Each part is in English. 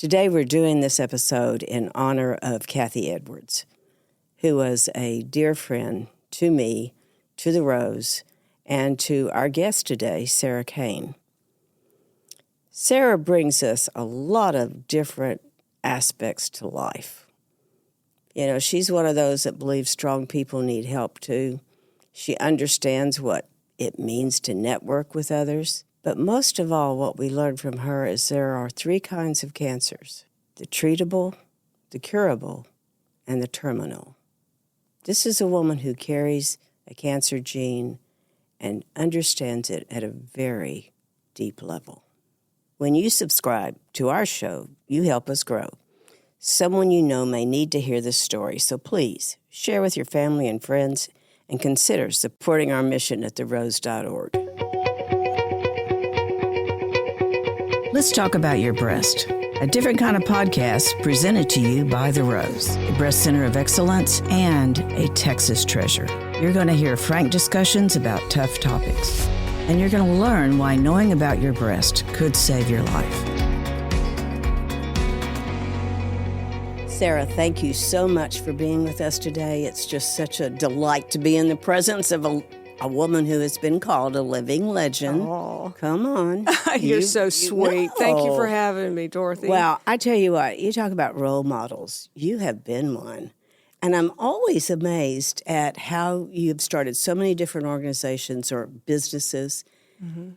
Today we're doing this episode in honor of Kathy Edwards, who was a dear friend to me, to the Rose, and to our guest today, Sarah Cain. Sarah brings us a lot of different aspects to life. You know, she's one of those that believes strong people need help too. She understands what it means to network with others. But most of all, what we learned from her is there are three kinds of cancers: the treatable, the curable, and the terminal. This is a woman who carries a cancer gene and understands it at a very deep level. When you subscribe to our show, you help us grow. Someone you know may need to hear this story, so please share with your family and friends and consider supporting our mission at therose.org. Let's talk about your breast. A different kind of podcast presented to you by The Rose, a breast center of excellence and a Texas treasure. You're going to hear frank discussions about tough topics, and you're going to learn why knowing about your breast could save your life. Sarah, thank you so much for being with us today. It's just such a delight to be in the presence of a woman who has been called a living legend. Oh. Come on. You're so sweet. No. Thank you for having me, Dorothy. Well, I tell you what, you talk about role models. You have been one. And I'm always amazed at how you've started so many different organizations or businesses. Mm-hmm.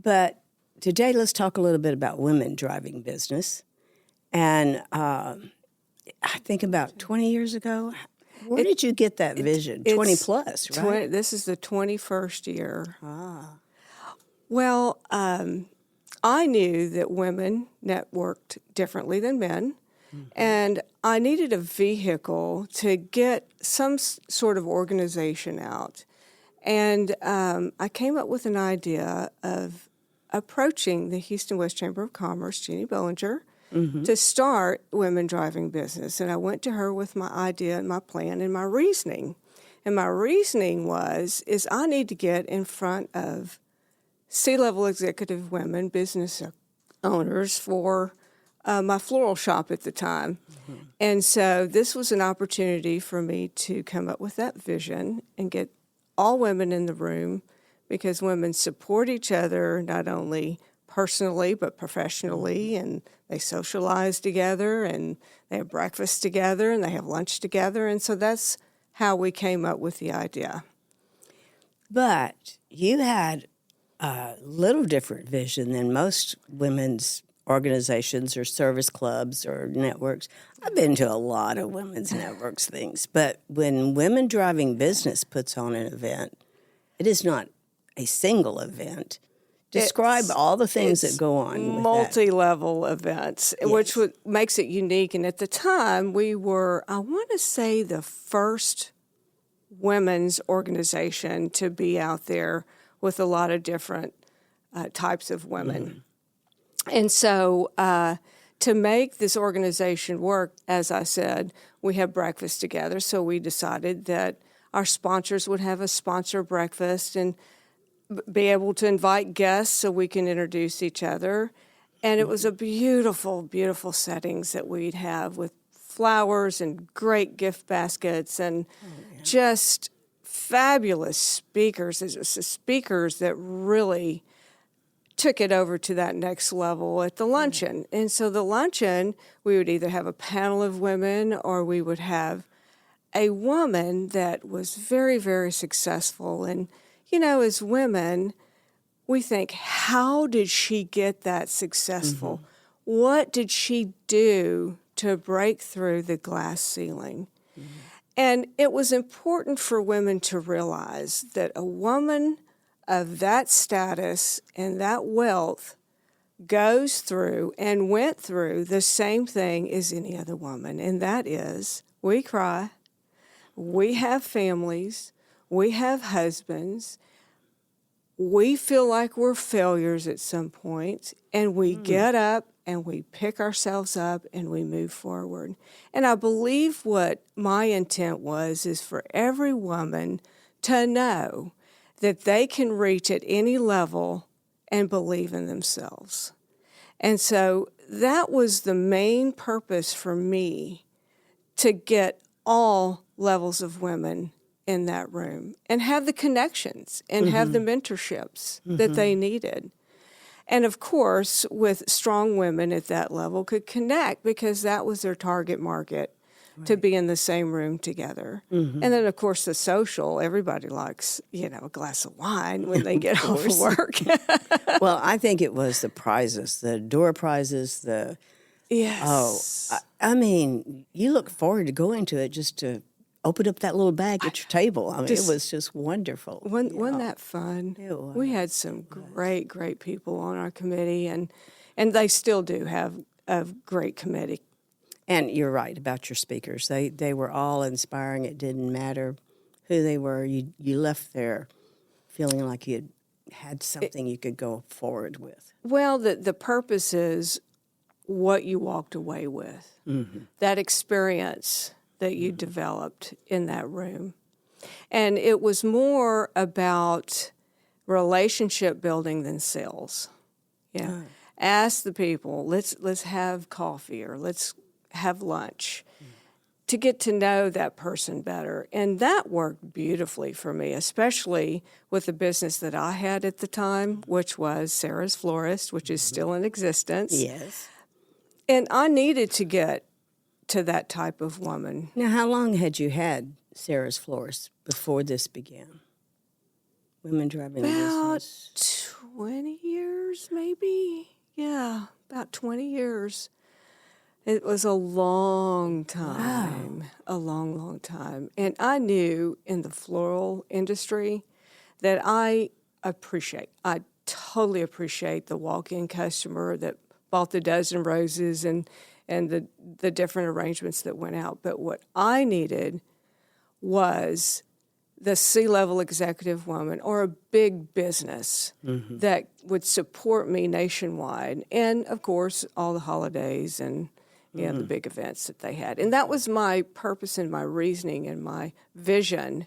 But today, let's talk a little bit about women driving business. And I think about 20 years ago, where did you get that vision? 20 plus, right? This is the 21st year. Ah. Well, I knew that women networked differently than men, and I needed a vehicle to get some sort of organization out. And I came up with an idea of approaching the Houston West Chamber of Commerce, Jeannie Bollinger, to start Women Driving Business. And I went to her with my idea and my plan and my reasoning. And my reasoning is I need to get in front of C-level executive women, business owners for my floral shop at the time. Mm-hmm. And so this was an opportunity for me to come up with that vision and get all women in the room, because women support each other not only personally but professionally, and they socialize together, and they have breakfast together, and they have lunch together. And so that's how we came up with the idea. But you had a little different vision than most women's organizations or service clubs or networks. I've been to a lot of women's networks things, but when Women Driving Business puts on an event, it is not a single event. Describe all the things that go on with multi-level events, yes, which makes it unique. And at the time, we were, I want to say, the first women's organization to be out there with a lot of different types of women. Mm-hmm. And so to make this organization work, as I said, we have breakfast together. So we decided that our sponsors would have a sponsor breakfast and be able to invite guests so we can introduce each other. And it was a beautiful, beautiful settings that we'd have with flowers and great gift baskets and just fabulous speakers. It was the speakers that really took it over to that next level at the luncheon. And so the luncheon, we would either have a panel of women or we would have a woman that was very, very successful. And you know, as women, we think, how did she get that successful? Mm-hmm. What did she do to break through the glass ceiling? Mm-hmm. And it was important for women to realize that a woman of that status and that wealth goes through and went through the same thing as any other woman, and that is we cry, we have families, we have husbands, we feel like we're failures at some point, and we get up and we pick ourselves up and we move forward. And I believe what my intent is for every woman to know that they can reach at any level and believe in themselves. And so that was the main purpose for me, to get all levels of women in that room and have the connections and have the mentorships that they needed. And of course, with strong women at that level could connect because that was their target market, to be in the same room together. And then, of course, the social, everybody likes, a glass of wine when they get off of work. Well, I think it was the prizes, the door prizes, Yes. I mean, you look forward to going to it just to open up that little bag at your table. I mean, it was just wonderful. Wasn't that fun? It was. We had some great, great people on our committee, and they still do have a great committee. And you're right about your speakers. They were all inspiring. It didn't matter who they were. You left there feeling like you had something you could go forward with. Well, the purpose is what you walked away with, that experience that you developed in that room. And it was more about relationship building than sales. Yeah. Ask the people, let's have coffee or let's have lunch to get to know that person better. And that worked beautifully for me, especially with the business that I had at the time, which was Sarah's Florist, which is still in existence. Yes. And I needed to get to that type of woman. Now, how long had you had Sarah's Florist before this began? Women driving About business. 20 years, maybe. Yeah, about 20 years. It was a long time, a long, long time. And I knew in the floral industry that I totally appreciate the walk-in customer that bought the dozen roses and the different arrangements that went out. But what I needed was the C-level executive woman or a big business that would support me nationwide. And, of course, all the holidays and the big events that they had. And that was my purpose and my reasoning and my vision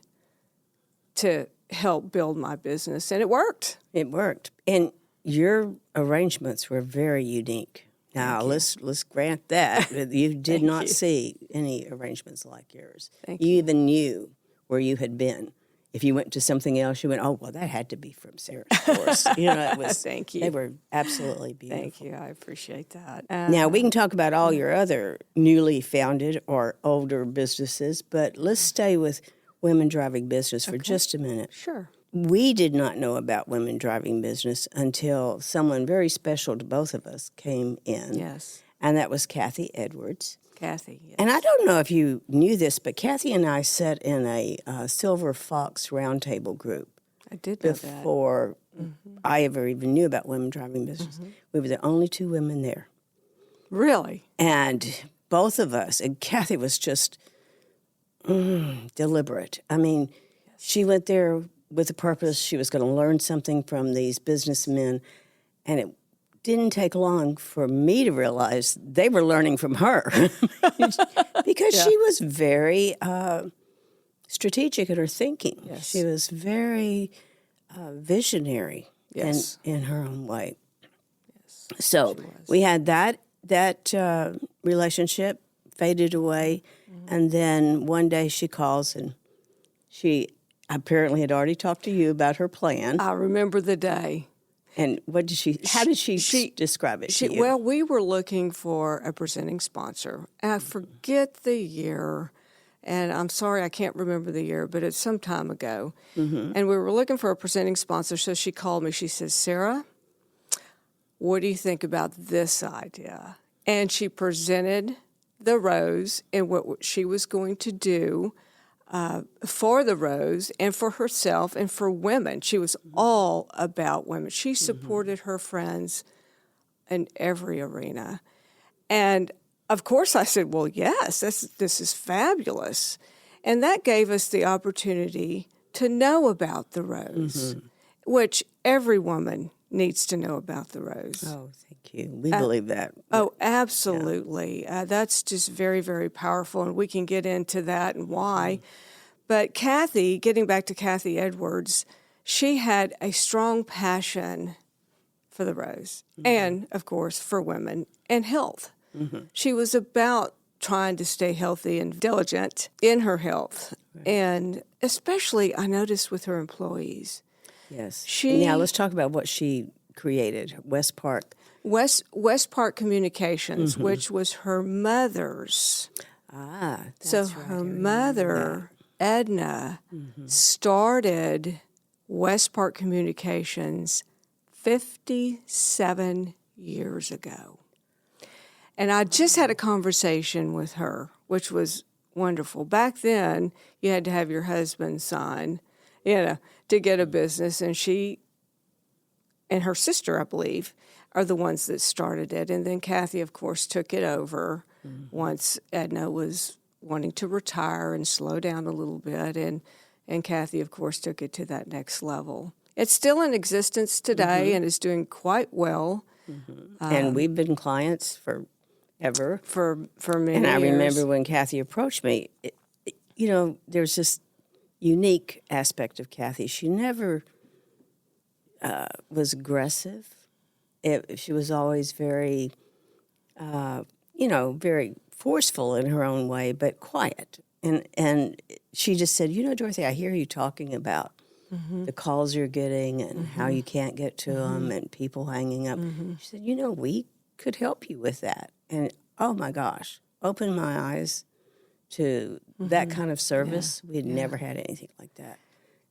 to help build my business. And it worked. It worked. And your arrangements were very unique. Now, let's grant that. You did not see any arrangements like yours. Thank you even knew where you had been. If you went to something else, you went, oh, well, that had to be from Sarah's Florist. It was. Thank you. They were absolutely beautiful. Thank you. I appreciate that. Now, we can talk about all your other newly founded or older businesses, but let's stay with Women Driving Business for just a minute. Sure. We did not know about Women Driving Business until someone very special to both of us came in. Yes. And that was Kathy Edwards. Kathy, yes. And I don't know if you knew this, but Kathy and I sat in a Silver Fox Roundtable group. I did know before I ever even knew about Women Driving Business. We were the only two women there. Really? And both of us, and Kathy was just deliberate. I mean, she went there with a purpose. She was going to learn something from these businessmen, and it didn't take long for me to realize they were learning from her because she was very strategic in her thinking. Yes. She was very visionary Yes. in her own way. Yes. So we had that relationship faded away, and then one day she calls and she apparently had already talked to you about her plan. I remember the day. And what did she? How did she describe it to you? Well, we were looking for a presenting sponsor. And I forget the year, and I'm sorry I can't remember the year, but it's some time ago. And we were looking for a presenting sponsor, so she called me. She says, Sarah, what do you think about this idea? And she presented the rose and what she was going to do for the rose and for herself and for women. She was all about women. She supported her friends in every arena. And of course I said, well, yes, this is fabulous. And that gave us the opportunity to know about the rose, which every woman needs to know about the rose. Oh, thank you. We believe that. Oh, absolutely. Yeah. That's just very, very powerful, and we can get into that and why. But Kathy, getting back to Kathy Edwards, she had a strong passion for the Rose, and, of course, for women and health. She was about trying to stay healthy and diligent in her health, and especially, I noticed with her employees. Yes. Now let's talk about what she created, West Park Communications, which was her mother's. That's So right. her mother, Edna, started West Park Communications 57 years ago. And I just had a conversation with her, which was wonderful. Back then, you had to have your husband sign, to get a business. And she and her sister, I believe, are the ones that started it. And then Kathy, of course, took it over once Edna was wanting to retire and slow down a little bit. And Kathy, of course, took it to that next level. It's still in existence today and is doing quite well. And we've been clients forever. For many And I years. remember when Kathy approached me, there's this unique aspect of Kathy. She never was aggressive. She was always very, very forceful in her own way, but quiet. And she just said, Dorothy, I hear you talking about the calls you're getting and how you can't get to them and people hanging up. She said, we could help you with that. And, oh, my gosh, opened my eyes to that kind of service. We had never had anything like that.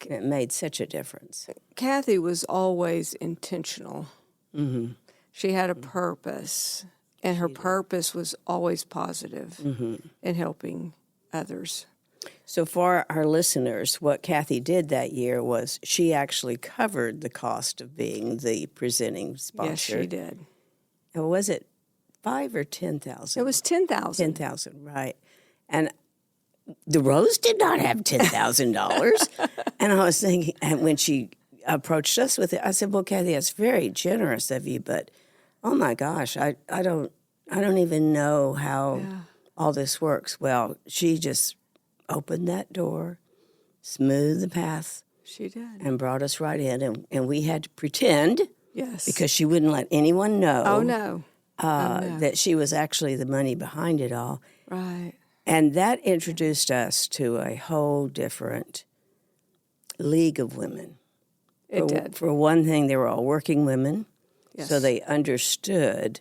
And it made such a difference. Kathy was always intentional. She had a purpose, and her purpose was always positive in helping others. So for our listeners, what Kathy did that year was she actually covered the cost of being the presenting sponsor. Yes, she did. And was it $5,000 or $10,000? It was $10,000. $10,000, right. And the Rose did not have $10,000. And I was thinking, and when she approached us with it, I said, well, Kathy, that's very generous of you, but oh my gosh, I don't even know how all this works. Well, she just opened that door, smoothed the path. She did. And brought us right in, and we had to pretend. Yes. Because she wouldn't let anyone know. Oh, no. That she was actually the money behind it all. Right. And that introduced us to a whole different league of women. It did. For one thing, they were all working women, so they understood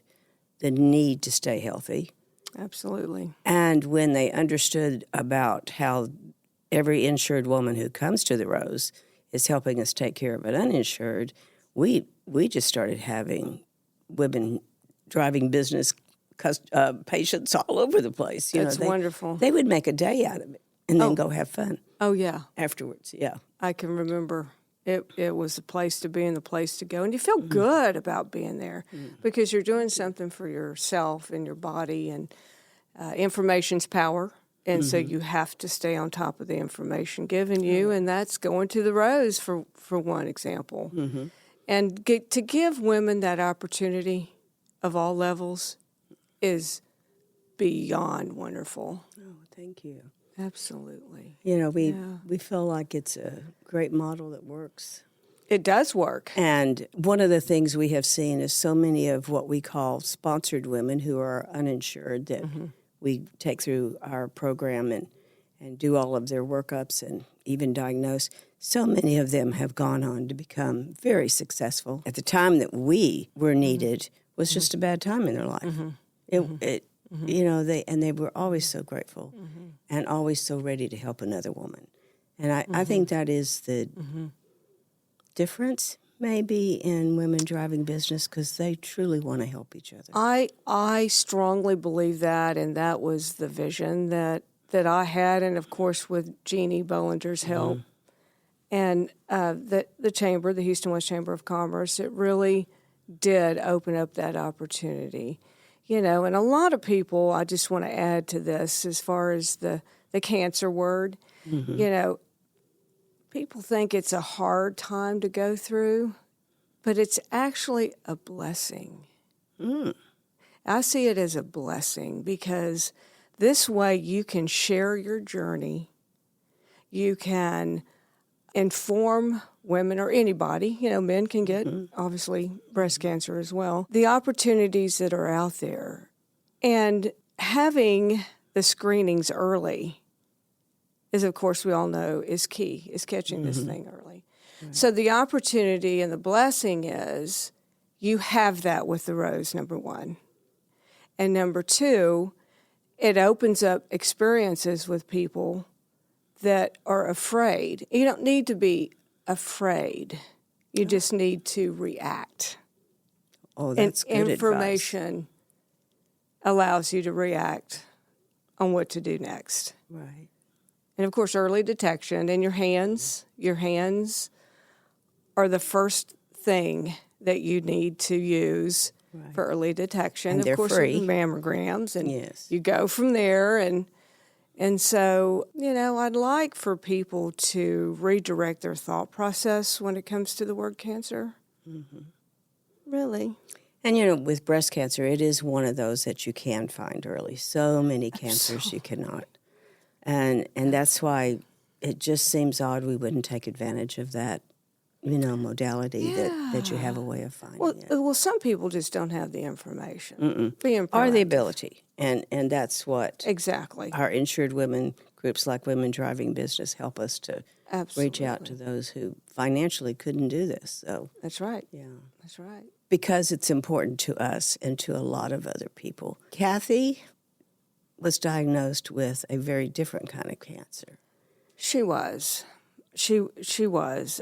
the need to stay healthy. Absolutely. And when they understood about how every insured woman who comes to the Rose is helping us take care of an uninsured, we just started having women driving business patients all over the place. That's wonderful. They would make a day out of it and then go have fun. Oh, yeah. Afterwards, yeah. I can remember it was the place to be and the place to go. And you feel good about being there because you're doing something for yourself and your body, and information's power. And so you have to stay on top of the information given you, and that's going to the Rose for one example. And to give women that opportunity of all levels is beyond wonderful. Oh, thank you. Absolutely. We feel like it's a great model that works. It does work. And one of the things we have seen is so many of what we call sponsored women who are uninsured that we take through our program and do all of their workups and even diagnose. So many of them have gone on to become very successful. At the time that we were needed was just a bad time in their life. They were always so grateful and always so ready to help another woman. And I think that is the difference maybe in women driving business, because they truly want to help each other. I strongly believe that, and that was the vision that I had, and of course with Jeannie Bollinger's help and the chamber, the Houston West Chamber of Commerce, it really did open up that opportunity. And a lot of people, I just want to add to this as far as the cancer word, people think it's a hard time to go through, but it's actually a blessing. I see it as a blessing because this way you can share your journey. You can inform women or anybody, men can get, obviously, breast cancer as well, the opportunities that are out there. And having the screenings early is, of course, we all know, is key, is catching this thing early. Right. So the opportunity and the blessing is you have that with the Rose, number one. And number two, it opens up experiences with people that are afraid. You don't need to be afraid. You just need to react. Oh, that's and good information allows you to react on what to do next. Right. And, of course, early detection. And your hands are the first thing that you need to use for early detection. And they're free. Mammograms. And yes. You go from there. And so, I'd like for people to redirect their thought process when it comes to the word cancer. Mm-hmm. Really. And, with breast cancer, it is one of those that you can find early. So many cancers you cannot. And that's why it just seems odd we wouldn't take advantage of that, modality that you have a way of finding it. Well, some people just don't have the information. Or the ability. And that's what exactly our insured women, groups like Women Driving Business, help us to reach out to those who financially couldn't do this. So that's right. Yeah. That's right. Because it's important to us and to a lot of other people. Kathy was diagnosed with a very different kind of cancer. She was. She was.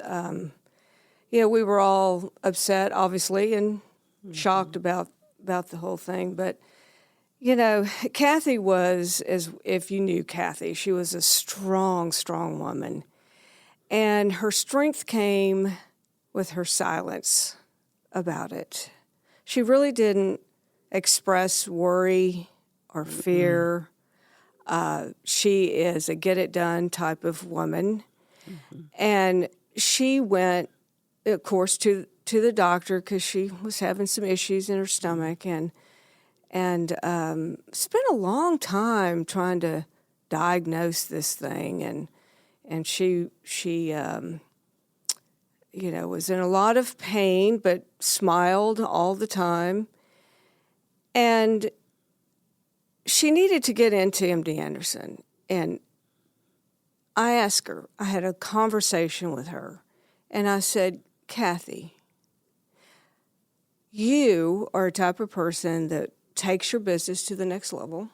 We were all upset, obviously, and shocked about the whole thing. But, Kathy was, as if you knew Kathy, she was a strong, strong woman. And her strength came with her silence about it. She really didn't express worry or fear. She is a get-it-done type of woman. Mm-hmm. And she went, of course, to the doctor because she was having some issues in her stomach and spent a long time trying to diagnose this thing. And she was in a lot of pain but smiled all the time. And she needed to get into MD Anderson. And I asked her, I had a conversation with her, and I said, Kathy, you are a type of person that takes your business to the next level.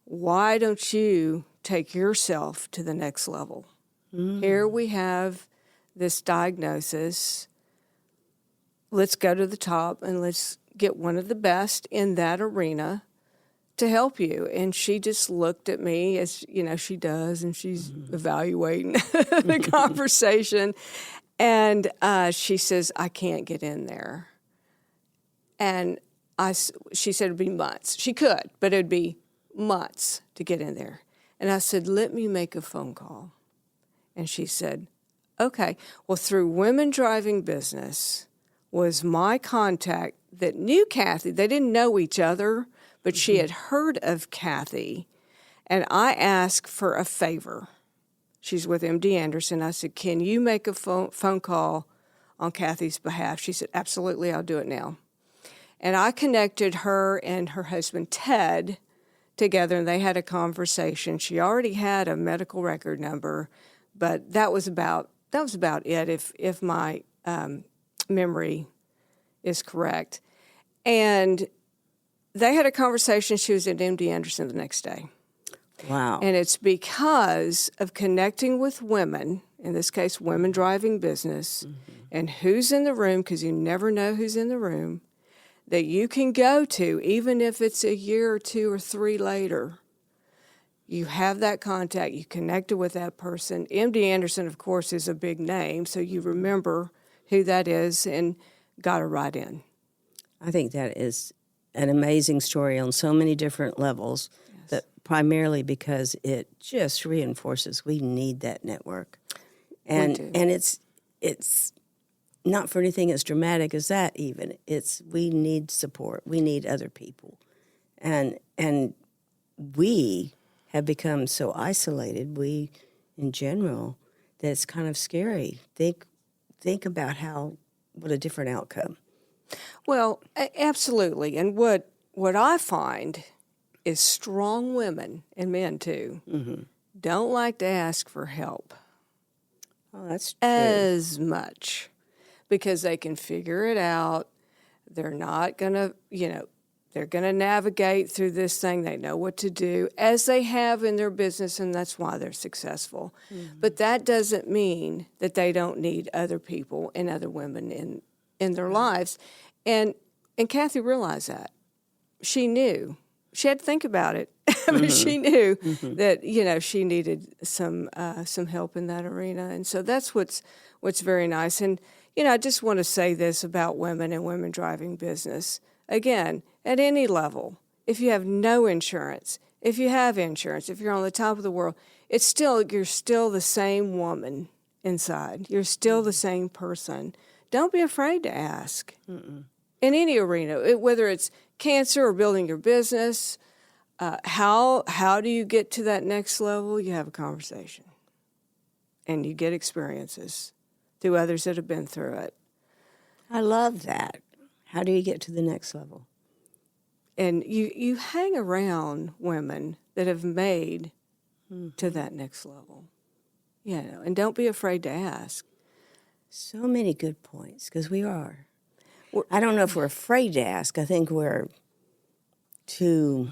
Why don't you take yourself to the next level? Mm. Here we have this diagnosis. Let's go to the top and let's get one of the best in that arena to help you. And she just looked at me as, she does, and she's evaluating the conversation. And she says, I can't get in there. And she said it'd be months. She could, but it'd be months to get in there. And I said, let me make a phone call. And she said, okay. Well, through Women Driving Business was my contact that knew Kathy. They didn't know each other, but she had heard of Kathy. And I asked for a favor. She's with MD Anderson. I said, can you make a phone call on Kathy's behalf? She said, absolutely, I'll do it now. And I connected her and her husband, Ted, together, and they had a conversation. She already had a medical record number, but that was about it, if my memory is correct. And they had a conversation. She was at MD Anderson the next day. Wow. And it's because of connecting with women, in this case, Women Driving Business, and who's in the room, because you never know who's in the room, that you can go to, even if it's a year or 2 or 3 later. You have that contact, you connected with that person. MD Anderson, of course, is a big name, so you remember who that is and got her right in. I think that is an amazing story on so many different levels, but primarily because it just reinforces we need that network. And it's not for anything as dramatic as that even. It's we need support. We need other people. And we have become so isolated, we in general, that's kind of scary. Think about what a different outcome. Well, absolutely. And what I find is strong women, and men too, don't like to ask for help Oh, that's true. as much because they can figure it out. They're not going to, they're going to navigate through this thing. They know what to do, as they have in their business, and that's why they're successful. But that doesn't mean that they don't need other people and other women in their lives. And Kathy realized that. She knew. She had to think about it, but she knew that she needed some help in that arena, and so that's what's very nice. And I just want to say this about women and women driving business again. At any level, if you have no insurance, if you have insurance, if you're on the top of the world, you're still the same woman inside. You're still the same person. Don't be afraid to ask in any arena, whether it's cancer or building your business. How do you get to that next level? You have a conversation, and you get experiences through others that have been through it. I love that. How do you get to the next level? And you hang around women that have made to that next level, and don't be afraid to ask. So many good points, because we are. I don't know if we're afraid to ask. I think we're too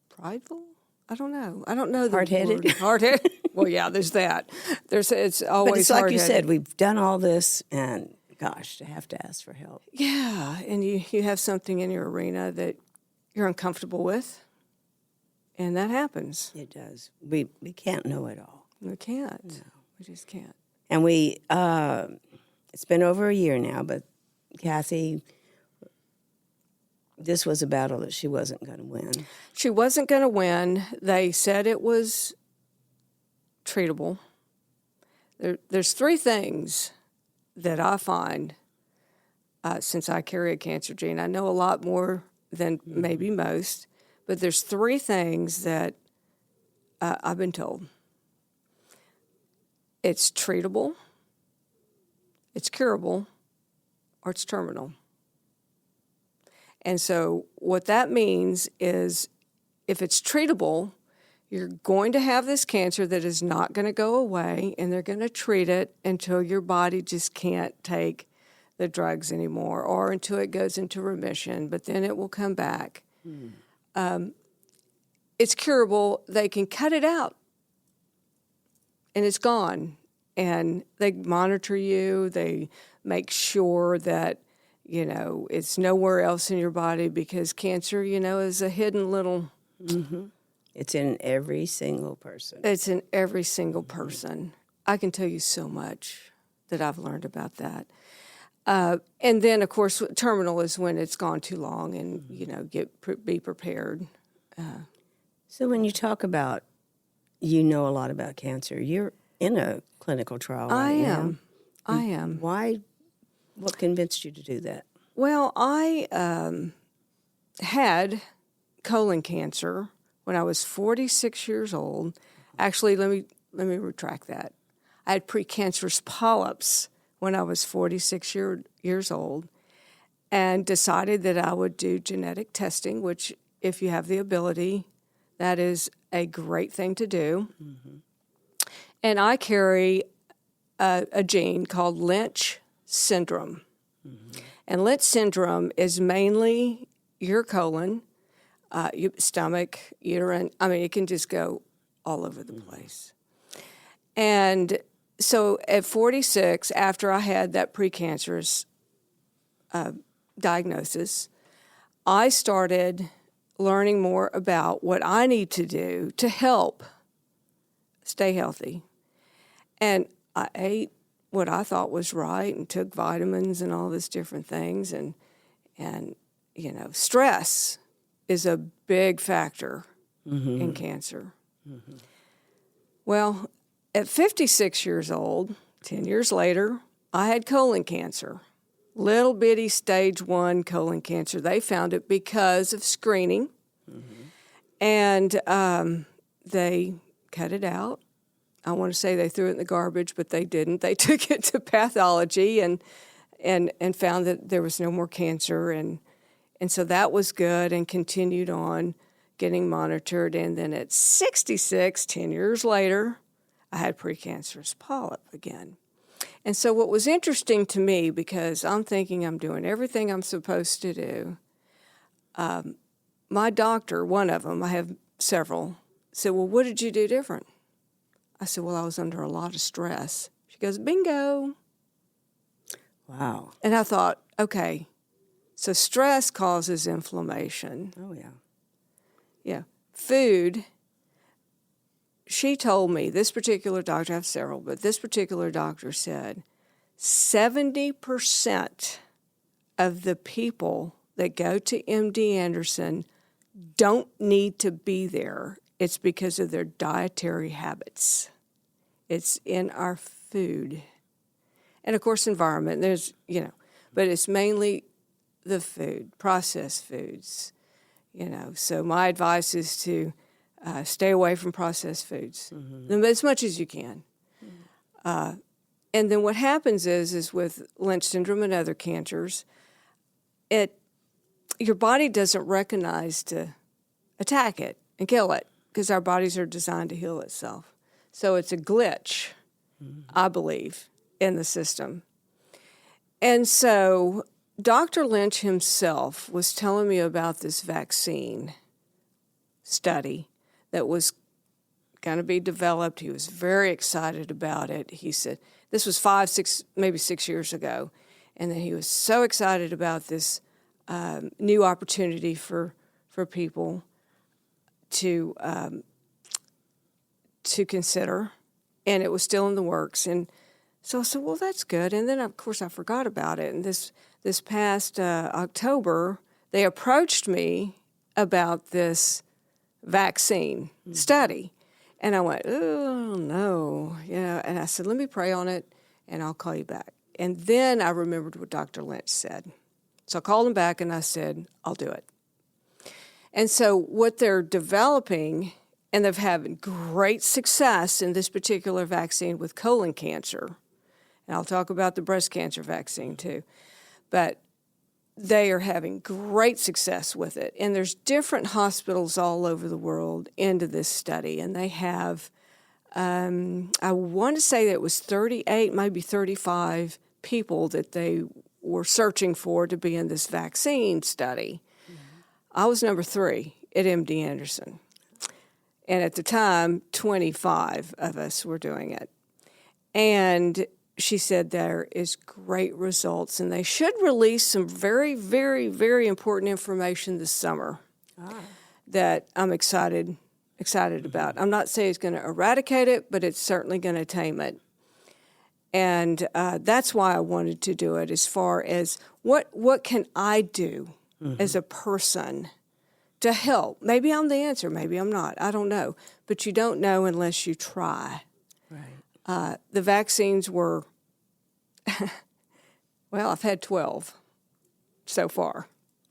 prideful. I don't know. I don't know the hard-headed. word. Hard-headed. Well, yeah, there's that. It's always. But it's like you hard-headed. said. We've done all this, and gosh, to have to ask for help. Yeah, and you have something in your arena that you're uncomfortable with, and that happens. It does. We can't know it all. We can't. No. We just can't. And it's been over a year now, but Kathy, this was a battle that she wasn't going to win. She wasn't going to win. They said it was treatable. There's three things that I find, since I carry a cancer gene. I know a lot more than maybe most, but there's three things that I've been told. It's treatable, it's curable, or it's terminal. And so what that means is if it's treatable, you're going to have this cancer that is not going to go away, and they're going to treat it until your body just can't take the drugs anymore, or until it goes into remission, but then it will come back. It's curable. They can cut it out, and it's gone. And they monitor you. They make sure that, it's nowhere else in your body, because cancer, is a hidden little... It's in every single person. It's in every single person. I can tell you so much that I've learned about that. And then, of course, terminal is when it's gone too long, and, be prepared. So when you talk about, a lot about cancer, you're in a clinical trial right now. I am. Why? What convinced you to do that? Well, I had colon cancer when I was 46 years old. Actually, let me retract that. I had precancerous polyps when I was 46 years old, and decided that I would do genetic testing, which, if you have the ability, that is a great thing to do. And I carry a gene called Lynch syndrome. And Lynch syndrome is mainly your colon, your stomach, uterine. I mean, it can just go all over the place. And so at 46, after I had that precancerous diagnosis, I started learning more about what I need to do to help stay healthy. And I ate what I thought was right and took vitamins and all these different things. And stress is a big factor in cancer. Well, at 56 years old, 10 years later, I had colon cancer. Little bitty stage 1 colon cancer. They found it because of screening. And they cut it out. I want to say they threw it in the garbage, but they didn't. They took it to pathology and found that there was no more cancer. And so that was good, and continued on getting monitored. And then at 66, 10 years later, I had precancerous polyp again. And so what was interesting to me, because I'm thinking I'm doing everything I'm supposed to do, my doctor, one of them, I have several, said, well, what did you do different? I said, well, I was under a lot of stress. She goes, bingo. Wow. And I thought, okay, so stress causes inflammation. Oh, yeah. Yeah. Food, she told me, this particular doctor, I have several, but this particular doctor said 70% of the people that go to MD Anderson don't need to be there. It's because of their dietary habits. It's in our food. And, of course, environment. There's, but it's mainly the food, processed foods, So my advice is to stay away from processed foods as much as you can. And then what happens is with Lynch syndrome and other cancers, your body doesn't recognize to attack it and kill it, because our bodies are designed to heal itself. So it's a glitch, I believe, in the system. And so Dr. Lynch himself was telling me about this vaccine study that was going to be developed. He was very excited about it. He said, this was 5, 6, maybe 6 years ago. And then he was so excited about this new opportunity for people to consider, and it was still in the works. And so I said, well, that's good. And then, of course, I forgot about it. And this past October, they approached me about this vaccine study. And I went, oh, no. And I said, let me pray on it, and I'll call you back. And then I remembered what Dr. Lynch said. So I called him back, and I said, I'll do it. And so what they're developing, and they've had great success in this particular vaccine with colon cancer, and I'll talk about the breast cancer vaccine too, but they are having great success with it. And there's different hospitals all over the world into this study, and they have, I want to say that it was 38, maybe 35 people that they were searching for to be in this vaccine study. I was number 3 at MD Anderson. And at the time, 25 of us were doing it. And she said there is great results, and they should release some very, very, very important information this summer that I'm excited about. I'm not saying it's going to eradicate it, but it's certainly going to tame it. And that's why I wanted to do it, as far as what can I do as a person to help. Maybe I'm the answer, maybe I'm not. I don't know. But you don't know unless you try. Right. The vaccines were, well, I've had 12 so far.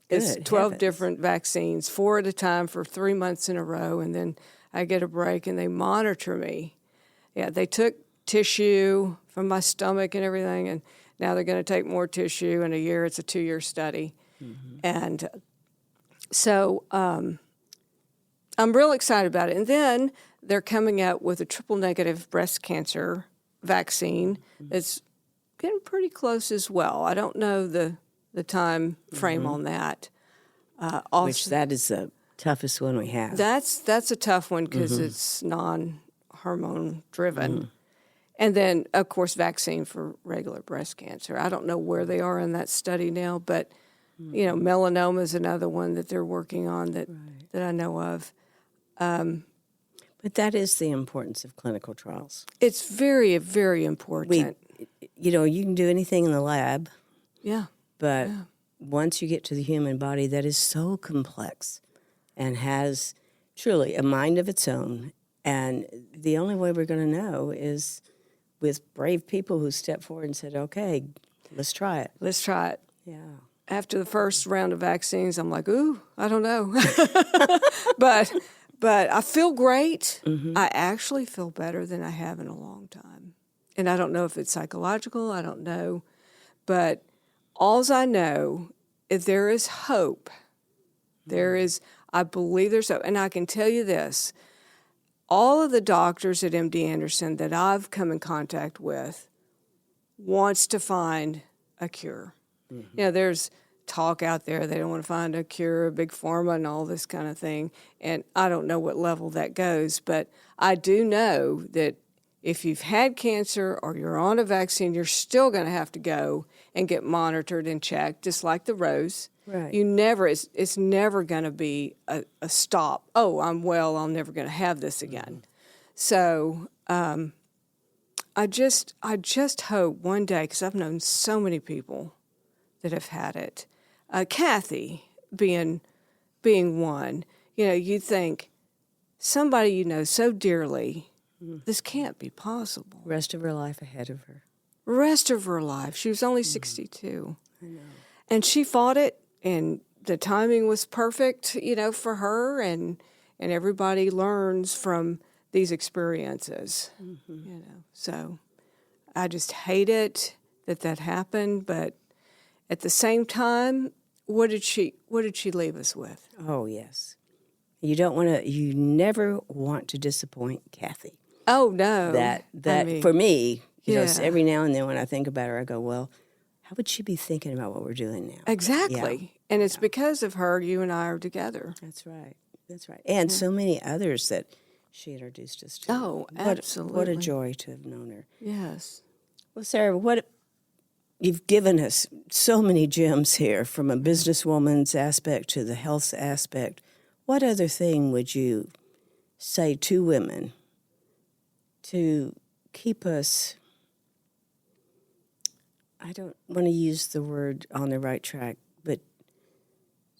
It's 12 different vaccines, 4 at a time for 3 months in a row, and then I get a break and they monitor me. Yeah, they took tissue from my stomach and everything, and now they're going to take more tissue in a year. It's a 2-year study. And so I'm real excited about it. And then they're coming out with a triple-negative breast cancer vaccine that's getting pretty close as well. I don't know the time frame on that. Also, which that is the toughest one we have. That's a tough one because it's non-hormone driven. And then, of course, vaccine for regular breast cancer. I don't know where they are in that study now, but, melanoma is another one that they're working on that I know of. But that is the importance of clinical trials. It's very, very important. You can do anything in the lab. Yeah. But once you get to the human body, that is so complex and has truly a mind of its own. And the only way we're going to know is with brave people who stepped forward and said, okay, let's try it. Let's try it. Yeah. After After the first round of vaccines, I'm like, ooh, I don't know. but But I feel great. I actually feel better than I have in a long time. And I don't know if it's psychological. I don't know. But alls I know is there is hope. There is, I believe there's hope. And I can tell you this. All of the doctors at MD Anderson that I've come in contact with wants to find a cure. There's talk out there they don't want to find a cure, big pharma and all this kind of thing. And I don't know what level that goes, but I do know that if you've had cancer or you're on a vaccine, you're still going to have to go and get monitored and checked, just like the rose. Right. It's never going to be a stop. Oh, I'm well, I'm never going to have this again. So I just hope one day, because I've known so many people that have had it, Kathy being one, you think somebody you know so dearly, this can't be possible. Rest of her life ahead of her. Rest of her life. She was only 62. I know. And she fought it, and the timing was perfect, for her, and everybody learns from these experiences, So I just hate it that happened, but at the same time, what did she leave us with? Oh, yes. You never want to disappoint Kathy. Oh, no. For me, every now and then when I think about her, I go, well, how would she be thinking about what we're doing now? Exactly. Yeah. And it's because of her you and I are together. That's right. And so many others that she introduced us to. Oh, absolutely. What a joy to have known her. Yes. Well, Sarah, you've given us so many gems here, from a businesswoman's aspect to the health aspect. What other thing would you say to women to keep us, I don't want to use the word on the right track, but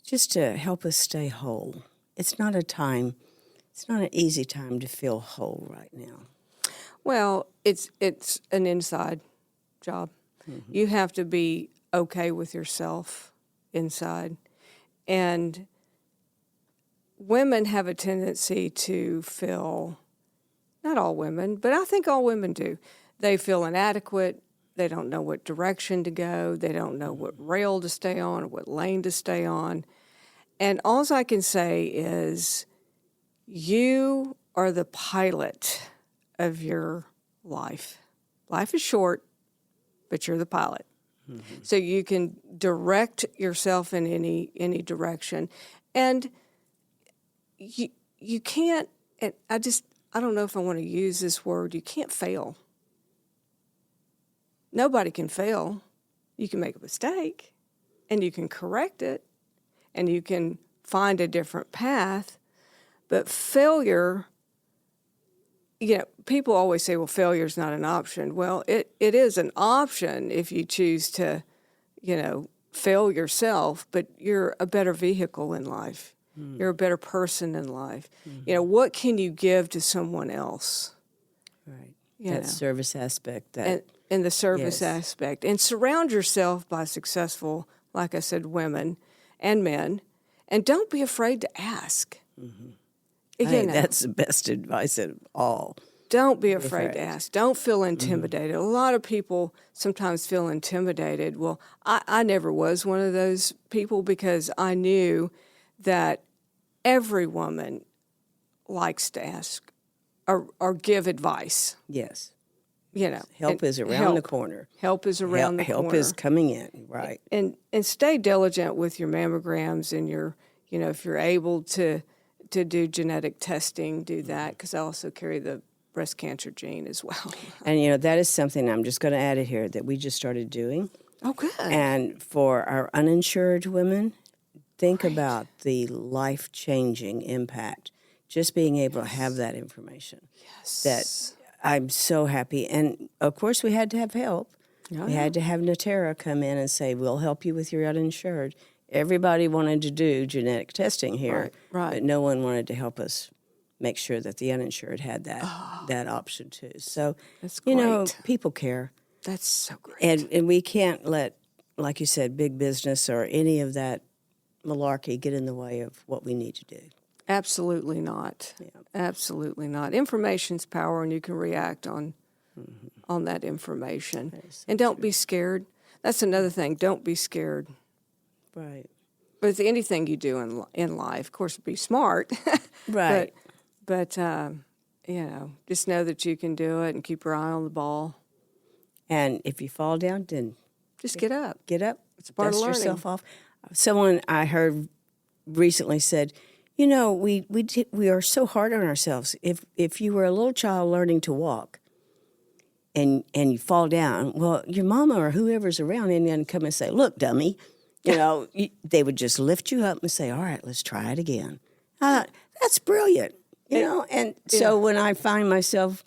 just to help us stay whole? It's not an easy time to feel whole right now. Well, it's an inside job. You have to be okay with yourself inside. And women have a tendency to feel, not all women, but I think all women do, they feel inadequate. They don't know what direction to go. They don't know what rail to stay on or what lane to stay on. And all I can say is you are the pilot of your life. Life is short, but you're the pilot. So you can direct yourself in any direction. And you can't, and I don't know if I want to use this word, you can't fail. Nobody can fail. You can make a mistake, and you can correct it, and you can find a different path. But failure, people always say, well, failure is not an option. Well, it is an option if you choose to, fail yourself, but you're a better vehicle in life. You're a better person in life. What can you give to someone else? Right. That service aspect. And the service aspect. And surround yourself by successful, like I said, women and men. And don't be afraid to ask. I think that's the best advice of all. Don't be afraid to ask. Don't feel intimidated. A lot of people sometimes feel intimidated. Well, I never was one of those people because I knew that every woman likes to ask or give advice. Yes. Help is around the corner. Help is around the corner. Help is coming in, right. And stay diligent with your mammograms and your, if you're able to do genetic testing, do that, because I also carry the breast cancer gene as well. And, that is something I'm just going to add it here that we just started doing. Oh, good. And for our uninsured women, think about the life-changing impact, just being able to have that information. Yes. That I'm so happy. And, of course, we had to have help. We had to have Natera come in and say, we'll help you with your uninsured. Everybody wanted to do genetic testing here, right. But no one wanted to help us make sure that the uninsured had that option too. So, that's great. People care. That's so great. And we can't let, like you said, big business or any of that malarkey get in the way of what we need to do. Absolutely not. Yeah. Absolutely not. Information's power, and you can react on that information. And don't be scared. That's another thing. Don't be scared. Right. With anything you do in life, of course, be smart. Right. But just know that you can do it and keep your eye on the ball. And if you fall down, then Just get up. get up. It's part of dust learning. yourself off. Someone I heard recently said, we are so hard on ourselves. If you were a little child learning to walk and you fall down, well, your mama or whoever's around and then come and say, look, dummy, they would just lift you up and say, all right, let's try it again. That's brilliant, And so when I find myself,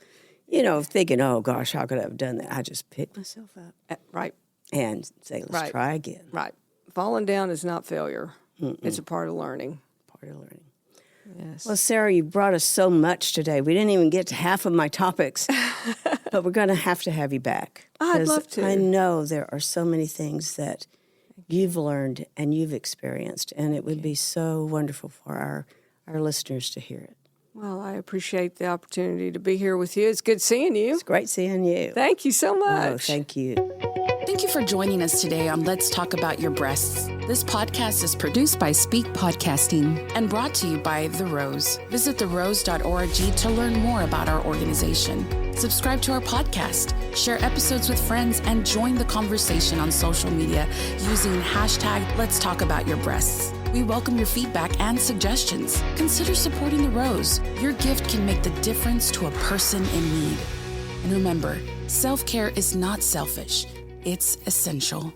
thinking, oh, gosh, how could I have done that? I just pick myself up. Right. And say, let's try again. Right. Falling down is not failure. It's a part of learning. Part of learning. Yes. Well, Sarah, you brought us so much today. We didn't even get to half of my topics, but we're going to have you back. I'd love to. I know there are so many things that you've learned and you've experienced, and it would be so wonderful for our listeners to hear it. Well, I appreciate the opportunity to be here with you. It's good seeing you. It's great seeing you. Thank you so much. Oh, thank you. Thank you for joining us today on Let's Talk About Your Breasts. This podcast is produced by Speak Podcasting and brought to you by The Rose. Visit therose.org to learn more about our organization. Subscribe to our podcast, share episodes with friends, and join the conversation on social media using hashtag Let's Talk About Your Breasts. We welcome your feedback and suggestions. Consider supporting The Rose. Your gift can make the difference to a person in need. And remember, self-care is not selfish. It's essential.